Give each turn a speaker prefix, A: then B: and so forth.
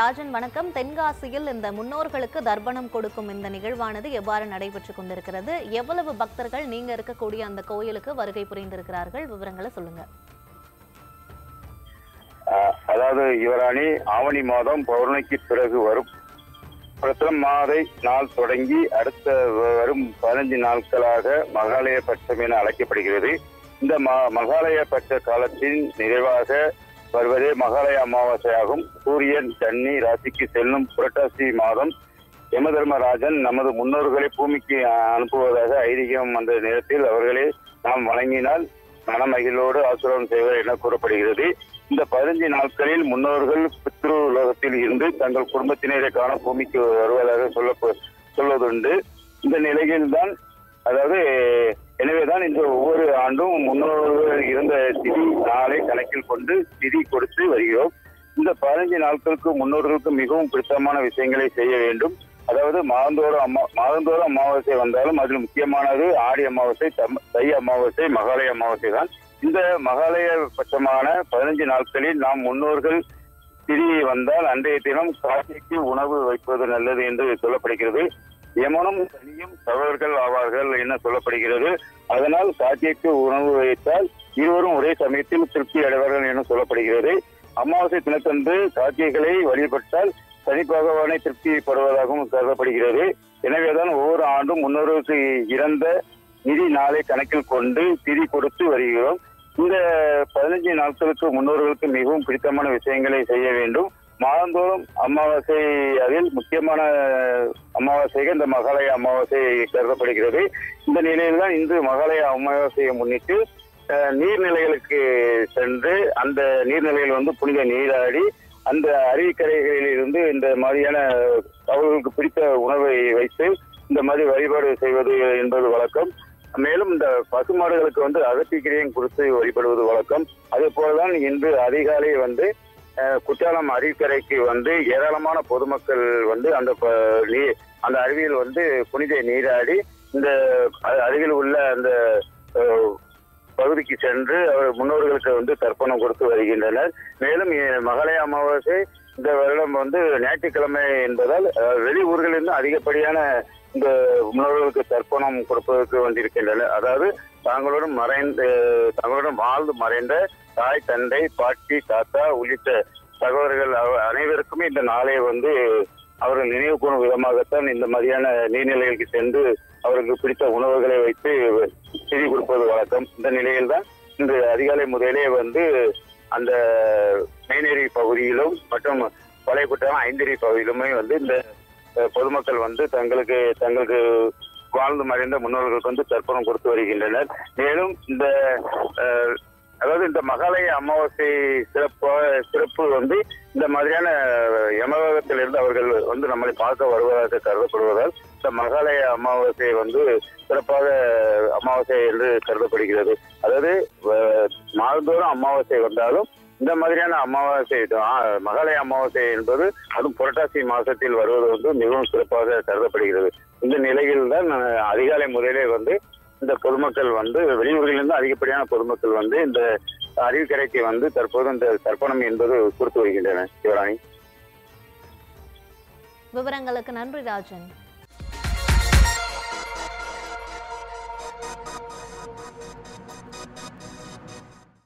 A: ராஜன் வணக்கம். தென்காசியில் இந்த முன்னோர்களுக்கு தர்ப்பணம் கொடுக்கும் இந்த நிகழ்வானது எவ்வாறு நடைபெற்றுக் கொண்டிருக்கிறது? எவ்வளவு பக்தர்கள் நீங்க இருக்கக்கூடிய அந்த கோயிலுக்கு வருகை புரிந்திருக்கிறார்கள்? விவரங்களை சொல்லுங்க.
B: அதாவது யுவராணி, ஆவணி மாதம் பௌர்ணமிக்கு பிறகு வரும் பிரதம மாதை நாள் தொடங்கி அடுத்த வரும் 15 நாட்களாக மகாலய பட்சம் என அழைக்கப்படுகிறது. இந்த மகாலய பட்ச காலத்தின் நிறைவாக வருவதே மகாலய அமாவாசையாகும். சூரியன் கன்னி ராசிக்கு செல்லும் புரட்டாசி மாதம் யமதர்மராஜன் நமது முன்னோர்களை பூமிக்கு அனுப்புவதாக ஐதீகம். அந்த நேரத்தில் அவர்களை நாம் வணங்கினால் மனமகிழோடு ஆசீர்வாதம் செய்வர் என கூறப்படுகிறது. இந்த 15 நாட்களில் முன்னோர்கள் பித்ரு உலகத்தில் இருந்து தங்கள் குடும்பத்தினரை காண பூமிக்கு வருவதாக சொல்வதுண்டு. இந்த நிலையில்தான் எனவேதான் இந்த ஒவ்வொரு ஆண்டும் முன்னோர்கள் இருந்த திதி நாளை கணக்கில் கொண்டு திதி கொடுத்து வருகிறோம். இந்த 15 நாட்களுக்கு முன்னோர்களுக்கு மிகவும் பிடித்தமான விஷயங்களை செய்ய வேண்டும். அதாவது மாதந்தோறும் அமாவாசை வந்தாலும் அதில் முக்கியமானது ஆடி அமாவாசை, தை அமாவாசை, மகாலய அமாவாசை தான். இந்த மகாலய பட்சமான 15 நாட்களில் நாம் முன்னோர்கள் திதி வந்தால் அன்றைய தினம் காட்சிக்கு உணவு வைப்பது நல்லது என்று சொல்லப்படுகிறது. யமனும் சனியும் சகோதரர்கள் ஆவார்கள் என சொல்லப்படுகிறது. அதனால் காட்சிக்கு உணவு வைத்தால் இருவரும் ஒரே சமயத்தில் திருப்தி அடைவார்கள் என சொல்லப்படுகிறது. அமாவாசை தினத்தன்று காட்சிகளை வழிபட்டால் சனி பகவானை திருப்திப்படுவதாகவும் கருதப்படுகிறது. எனவேதான் ஒவ்வொரு ஆண்டும் முன்னோர்களுக்கு இறந்த நிதி நாளை கணக்கில் கொண்டு திதி கொடுத்து வருகிறோம். இந்த 15 நாட்களுக்கு முன்னோர்களுக்கு மிகவும் பிடித்தமான விஷயங்களை செய்ய வேண்டும். மாதந்தோறும் அமாவாசை, அதில் முக்கியமான அமாவாசைகள் இந்த மகாலய அமாவாசை கருதப்படுகிறது. இந்த நிலையில்தான் இன்று மகாலய அமாவாசையை முன்னிட்டு நீர்நிலைகளுக்கு சென்று அந்த நீர்நிலைகள் புனித நீராடி அந்த அருவிக்கரைகளில் இருந்து இந்த மாதிரியான அவர்களுக்கு பிடித்த உணவை வைத்து இந்த மாதிரி வழிபாடு செய்வது என்பது வழக்கம். மேலும் இந்த பசுமாடுகளுக்கு அகத்திக்கிரையும் கொடுத்து வழிபடுவது வழக்கம். அதே போலதான் இன்று அதிகாலை குற்றாலம் அருவிக்கரைக்கு ஏராளமான பொதுமக்கள் அந்த அருவியில் புனித நீராடி இந்த அருகில் உள்ள அந்த பகுதிக்கு சென்று அவர் முன்னோர்களுக்கு தர்ப்பணம் கொடுத்து வருகின்றனர். மேலும் மகாலய அமாவாசை இந்த வருடம் ஞாயிற்றுக்கிழமை என்பதால் வெளி ஊர்களிலிருந்து அதிகப்படியான இந்த முன்னோர்களுக்கு தர்ப்பணம் கொடுப்பதற்கு வந்திருக்கின்றனர். அதாவது தாங்களுடன் வாழ்ந்து மறைந்த தாய், தந்தை, பாட்டி, தாத்தா உள்ளிட்ட சகோதரர்கள் அனைவருக்குமே இந்த நாளை அவர்கள் நினைவு கூறும் விதமாகத்தான் இந்த மாதிரியான நீர்நிலைகளுக்கு சென்று அவர்களுக்கு பிடித்த உணவுகளை வைத்து திதி கொடுப்பது வழக்கம். இந்த நிலையில்தான் இன்று அதிகாலை முதலே அந்த மெயினேரி பகுதியிலும் மற்றும் பழைய குற்றாலம் ஐந்தேரி பகுதியிலுமே இந்த பொதுமக்கள் தங்களுக்கு வாழ்ந்து மறைந்த முன்னோர்களுக்கு தர்ப்பணம் கொடுத்து வருகின்றனர். மேலும் இந்த மகாலய அமாவாசை சிறப்பு இந்த மாதிரியான யமலோகத்திலிருந்து அவர்கள் நம்மளை பார்க்க வருவதாக கருதப்படுவதால் இந்த மகாலய அமாவாசை சிறப்பாக அமாவாசை என்று கருதப்படுகிறது. அதாவது மாதந்தோறும் அமாவாசை வந்தாலும் இந்த மாதிரியான அமாவாசை மகாலய அமாவாசை என்பது அதுவும் புரட்டாசி மாசத்தில் வருவது மிகவும் சிறப்பாக கருதப்படுகிறது. இந்த நிலையில் தான் அதிகாலை முதலே இந்த பொதுமக்கள் வெளியூர்களிலிருந்து அதிகப்படியான பொதுமக்கள் இந்த அருவிக்கரைக்கு தற்போது இந்த தர்ப்பணம் என்பது கொடுத்து வருகின்றனர். சிவராணி,
A: விவரங்களுக்கு நன்றி ராஜன்.